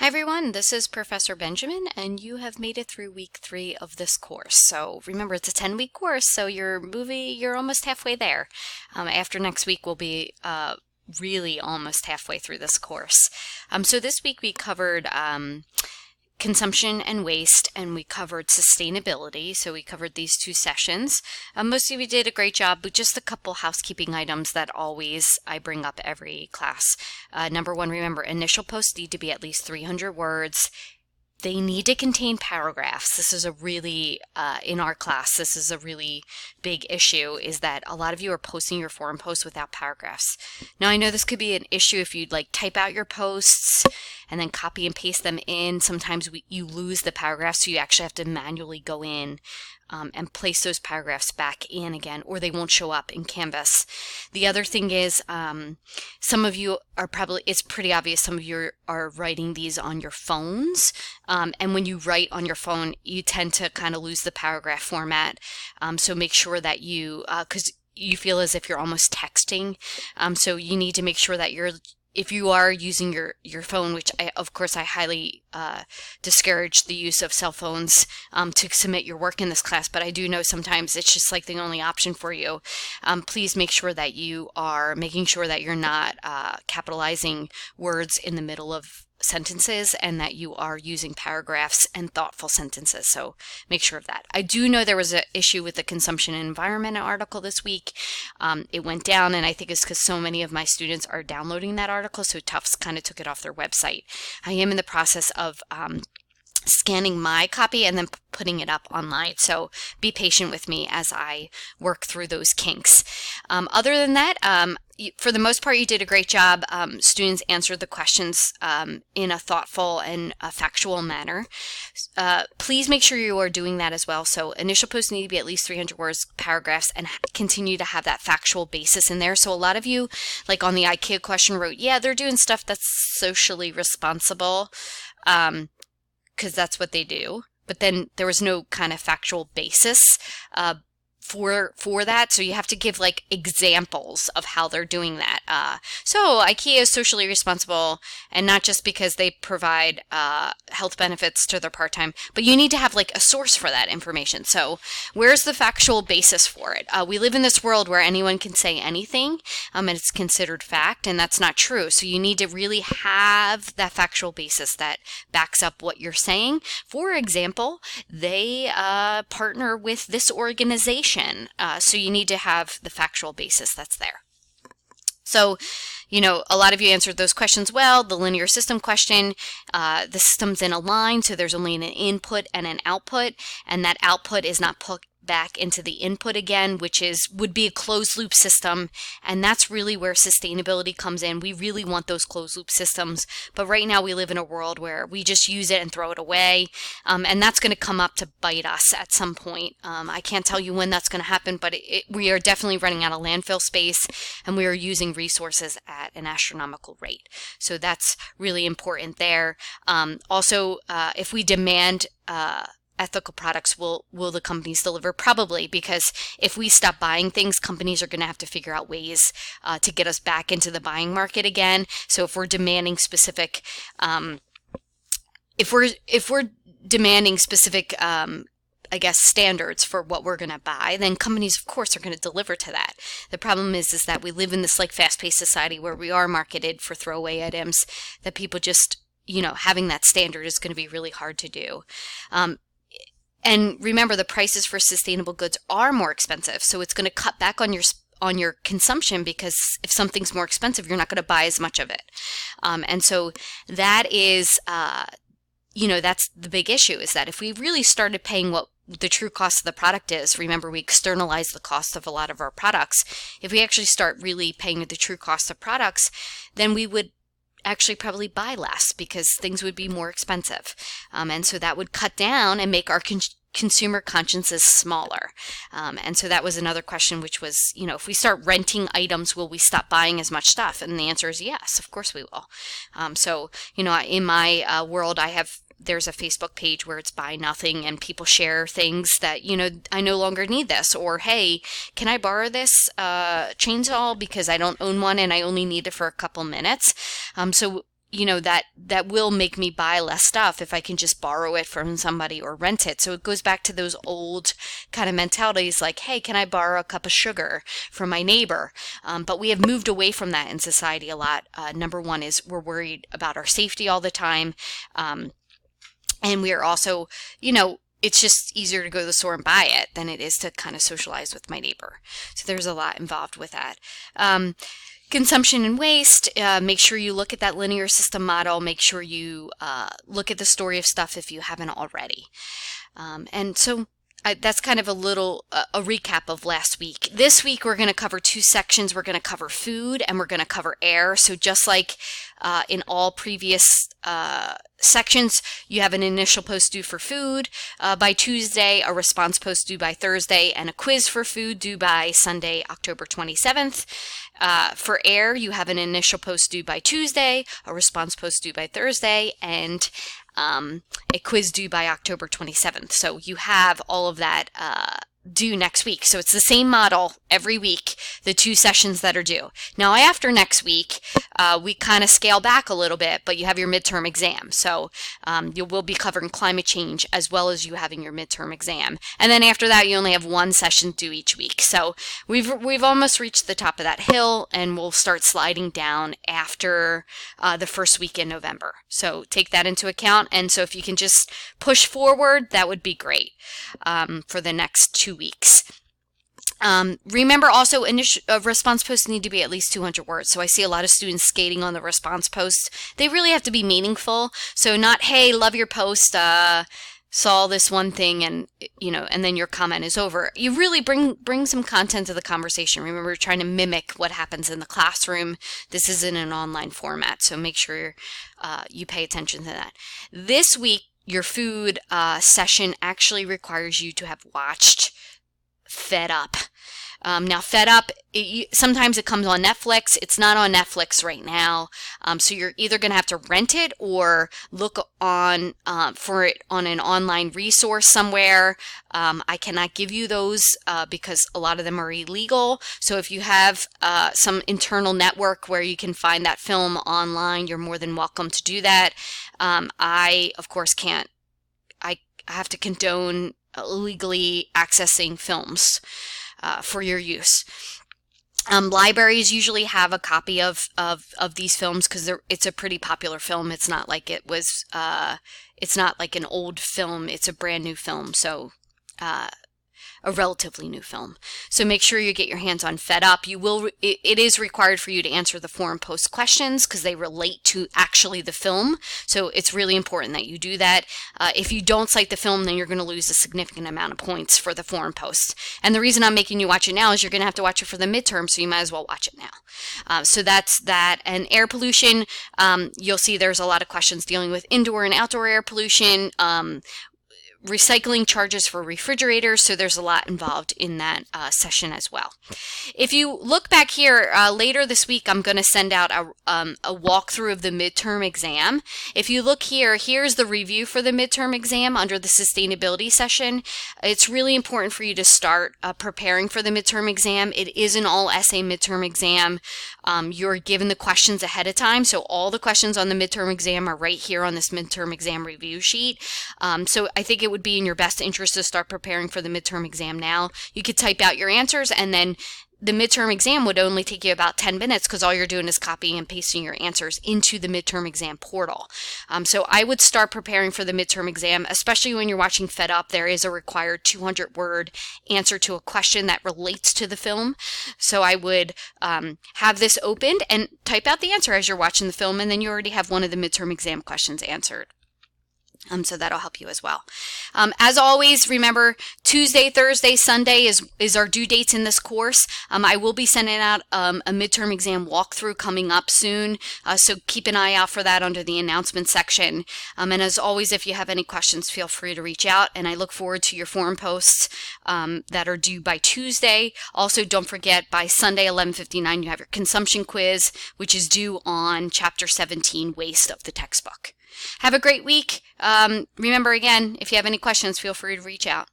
Hi everyone, this is Professor Benjamin, and you have made it through week 3 of this course. So remember, it's a 10-week course, so you're almost halfway there. After next week, we'll be really almost halfway through this course. So this week we covered consumption and waste, and we covered sustainability. So we covered these two sessions. Most of you did a great job, but just a couple housekeeping items that I bring up every class. Number one, remember, initial posts need to be at least 300 words. They need to contain paragraphs. This is a really, in our class, this is a really big issue, is that a lot of you are posting your forum posts without paragraphs. Now, I know this could be an issue if you'd like type out your posts and then copy and paste them in. Sometimes you lose the paragraphs, so you actually have to manually go in and place those paragraphs back in again, or they won't show up in Canvas. The other thing is, some of you are it's pretty obvious, some of you are writing these on your phones. And when you write on your phone, you tend to kind of lose the paragraph format. So make sure that because you feel as if you're almost texting. So you need to make sure that if you are using your phone, which of course I highly discourage the use of cell phones to submit your work in this class, but I do know sometimes it's just like the only option for you. Please make sure that you are making sure that you're not capitalizing words in the middle of sentences, and that you are using paragraphs and thoughtful sentences. So make sure of that. I do know there was an issue with the consumption and environment article this week. It went down, and I think it's because so many of my students are downloading that article, so Tufts kind of took it off their website. I am in the process of scanning my copy and then putting it up online. So be patient with me as I work through those kinks. Other than that, for the most part, you did a great job. Students answered the questions in a thoughtful and a factual manner. Please make sure you are doing that as well. So initial posts need to be at least 300 words, paragraphs, and continue to have that factual basis in there. So a lot of you, like on the IKEA question, wrote, yeah, they're doing stuff that's socially responsible. Because that's what they do. But then there was no kind of factual basis for that, so you have to give like examples of how they're doing that. So IKEA is socially responsible, and not just because they provide health benefits to their part-time, but you need to have like a source for that information. So where's the factual basis for it? We live in this world where anyone can say anything, and it's considered fact, and that's not true. So you need to really have that factual basis that backs up what you're saying. For example, they partner with this organization. So you need to have the factual basis that's there. So, a lot of you answered those questions well. The linear system question, the system's in a line, so there's only an input and an output, and that output is not put back into the input again, which would be a closed loop system, and that's really where sustainability comes in. We really want those closed loop systems, but right now we live in a world where we just use it and throw it away, and that's going to come up to bite us at some point. I can't tell you when that's going to happen, but we are definitely running out of landfill space, and we are using resources at an astronomical rate. So that's really important there. Also, if we demand ethical products, will the companies deliver? Probably, because if we stop buying things, companies are going to have to figure out ways to get us back into the buying market again. So if we're demanding specific, if we're demanding specific, I guess, standards for what we're going to buy, then companies, of course, are going to deliver to that. The problem is that we live in this like fast-paced society where we are marketed for throwaway items that people just, having that standard is going to be really hard to do. And remember, the prices for sustainable goods are more expensive, so it's going to cut back on your consumption, because if something's more expensive, you're not going to buy as much of it. And so that is, that's the big issue, is that if we really started paying what the true cost of the product is, remember we externalize the cost of a lot of our products. If we actually start really paying the true cost of products, then we would actually probably buy less, because things would be more expensive. And so that would cut down and make our consumer consciences smaller. And so that was another question, which was, if we start renting items, will we stop buying as much stuff? And the answer is yes, of course we will. So, in my world, there's a Facebook page where it's buy nothing, and people share things that, I no longer need this, or, hey, can I borrow this chainsaw because I don't own one and I only need it for a couple minutes? So that will make me buy less stuff if I can just borrow it from somebody or rent it. So it goes back to those old kind of mentalities like, hey, can I borrow a cup of sugar from my neighbor? But we have moved away from that in society a lot. Number one is we're worried about our safety all the time. And we are also, it's just easier to go to the store and buy it than it is to kind of socialize with my neighbor. So there's a lot involved with that. Consumption and waste, make sure you look at that linear system model. Make sure you look at the story of stuff if you haven't already. And so that's kind of a recap of last week. This week, we're going to cover 2 sections. We're going to cover food and we're going to cover air. So just like in all previous sections, you have an initial post due for food by Tuesday, a response post due by Thursday, and a quiz for food due by Sunday, October 27th. For air, you have an initial post due by Tuesday, a response post due by Thursday, and a quiz due by October 27th. So you have all of that due next week. So it's the same model every week, the 2 sessions that are due. Now after next week, we kind of scale back a little bit, but you have your midterm exam. So you will be covering climate change as well as you having your midterm exam. And then after that, you only have 1 session due each week. So we've almost reached the top of that hill, and we'll start sliding down after the first week in November. So take that into account. And so if you can just push forward, that would be great for the next 2 weeks. Remember also, response posts need to be at least 200 words. So I see a lot of students skating on the response posts. They really have to be meaningful. So not, hey, love your post, saw this one thing, and and then your comment is over. You really bring some content to the conversation. Remember, we're trying to mimic what happens in the classroom. This is in an online format, so make sure you pay attention to that. This week, your food session actually requires you to have watched Fed Up. Now, Fed Up, sometimes it comes on Netflix. It's not on Netflix right now. So you're either going to have to rent it or look on for it on an online resource somewhere. I cannot give you those because a lot of them are illegal. So if you have some internal network where you can find that film online, you're more than welcome to do that. I, of course, can't. I have to condone illegally accessing films for your use. Libraries usually have a copy of these films because it's a pretty popular film. It's not like it was. It's not like an old film. It's a brand new film. So. A relatively new film. So make sure you get your hands on Fed Up. It is required for you to answer the forum post questions because they relate to actually the film. So it's really important that you do that. If you don't cite the film, then you're going to lose a significant amount of points for the forum post. And the reason I'm making you watch it now is you're going to have to watch it for the midterm, so you might as well watch it now. So that's that. And air pollution, you'll see there's a lot of questions dealing with indoor and outdoor air pollution. Recycling charges for refrigerators, so there's a lot involved in that session as well. If you look back here, later this week I'm going to send out a walkthrough of the midterm exam. If you look here, here's the review for the midterm exam under the sustainability session. It's really important for you to start preparing for the midterm exam. It is an all-essay midterm exam. You're given the questions ahead of time, so all the questions on the midterm exam are right here on this midterm exam review sheet. So I think it would be in your best interest to start preparing for the midterm exam now. You could type out your answers, and then the midterm exam would only take you about 10 minutes because all you're doing is copying and pasting your answers into the midterm exam portal. So I would start preparing for the midterm exam, especially when you're watching Fed Up. There is a required 200-word answer to a question that relates to the film. So I would have this opened and type out the answer as you're watching the film, and then you already have one of the midterm exam questions answered. So that'll help you as well. As always, remember Tuesday, Thursday, Sunday is our due dates in this course. I will be sending out a midterm exam walkthrough coming up soon. So keep an eye out for that under the announcement section. And as always, if you have any questions, feel free to reach out. And I look forward to your forum posts that are due by Tuesday. Also, don't forget by Sunday, 11:59, you have your consumption quiz, which is due on Chapter 17, Waste of the textbook. Have a great week. Remember, again, if you have any questions, feel free to reach out.